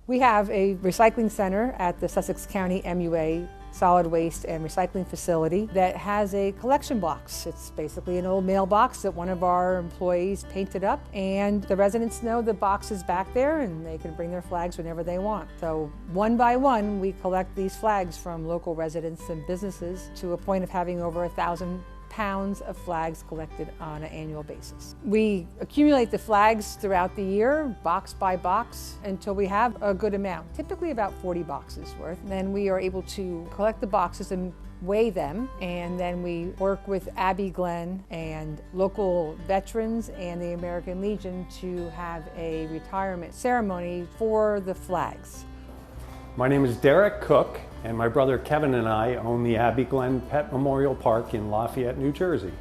We have a recycling center at the Sussex County MUA Solid Waste and Recycling Facility that has a collection box. It's basically an old mailbox that one of our employees painted up, and the residents know the box is back there and they can bring their flags whenever they want. So one by one, we collect these flags from local residents and businesses to a point of having over 1,000 pounds of flags collected on an annual basis. We accumulate the flags throughout the year, box by box, until we have a good amount, typically about 40 boxes worth. Then we are able to collect the boxes and weigh them, and then we work with Abbey Glen and local veterans and the American Legion to have a retirement ceremony for the flags. My name is Derek Cook, and my brother Kevin and I own the Abbey Glen Pet Memorial Park in Lafayette, New Jersey.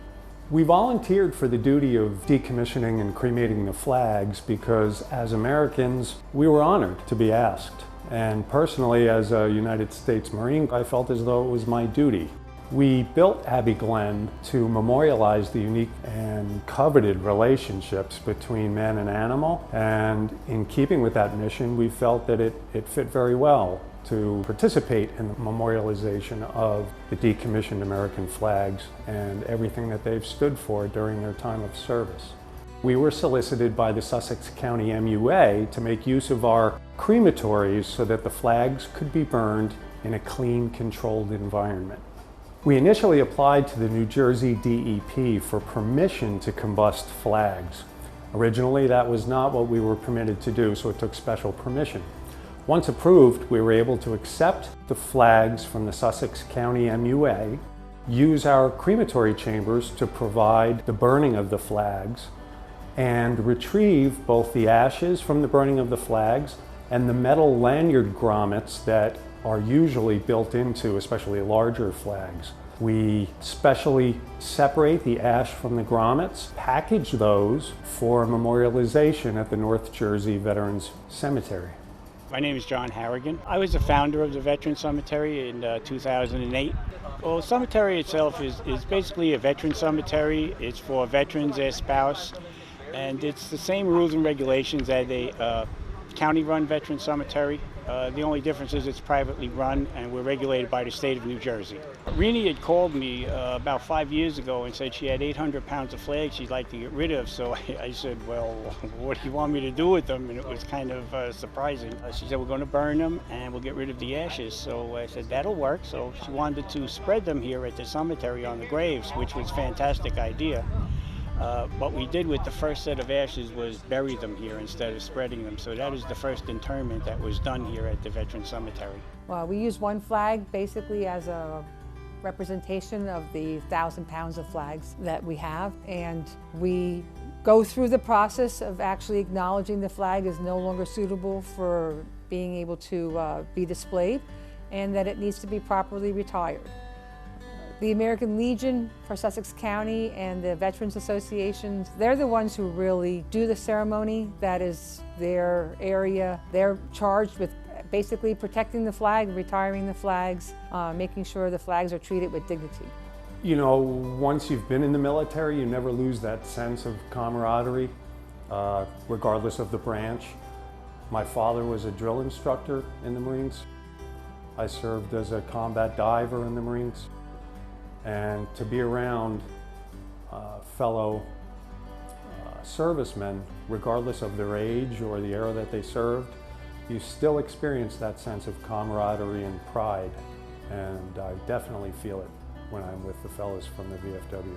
We volunteered for the duty of decommissioning and cremating the flags because as Americans, we were honored to be asked. And personally, as a United States Marine, I felt as though it was my duty. We built Abbey Glen to memorialize the unique and coveted relationships between man and animal, and in keeping with that mission, we felt that it fit very well to participate in the memorialization of the decommissioned American flags and everything that they've stood for during their time of service. We were solicited by the Sussex County MUA to make use of our crematories so that the flags could be burned in a clean, controlled environment. We initially applied to the New Jersey DEP for permission to combust flags. Originally, that was not what we were permitted to do, so it took special permission. Once approved, we were able to accept the flags from the Sussex County MUA, use our crematory chambers to provide the burning of the flags, and retrieve both the ashes from the burning of the flags and the metal lanyard grommets that are usually built into especially larger flags. We specially separate the ash from the grommets, package those for memorialization at the North Jersey Veterans Cemetery. My name is John Harrigan. I was the founder of the Veterans Cemetery in 2008. Well, the cemetery itself is basically a veteran cemetery. It's for veterans, their spouse, and it's the same rules and regulations as a county-run veteran cemetery. The only difference is it's privately run and we're regulated by the state of New Jersey. Rini had called me about 5 years ago and said she had 800 pounds of flags she'd like to get rid of. So I said, well, what do you want me to do with them? And it was kind of surprising. She said, we're going to burn them and we'll get rid of the ashes. So I said, that'll work. So she wanted to spread them here at the cemetery on the graves, which was a fantastic idea. What we did with the first set of ashes was bury them here instead of spreading them. So that is the first interment that was done here at the Veterans Cemetery. Well, we use one flag basically as a representation of the 1,000 pounds of flags that we have, and we go through the process of actually acknowledging the flag is no longer suitable for being able to be displayed and that it needs to be properly retired. The American Legion for Sussex County and the Veterans Associations, they're the ones who really do the ceremony. That is their area. They're charged with basically protecting the flag, retiring the flags, making sure the flags are treated with dignity. You know, once you've been in the military, you never lose that sense of camaraderie, regardless of the branch. My father was a drill instructor in the Marines. I served as a combat diver in the Marines. And to be around fellow servicemen, regardless of their age or the era that they served, you still experience that sense of camaraderie and pride. And I definitely feel it when I'm with the fellows from the VFW.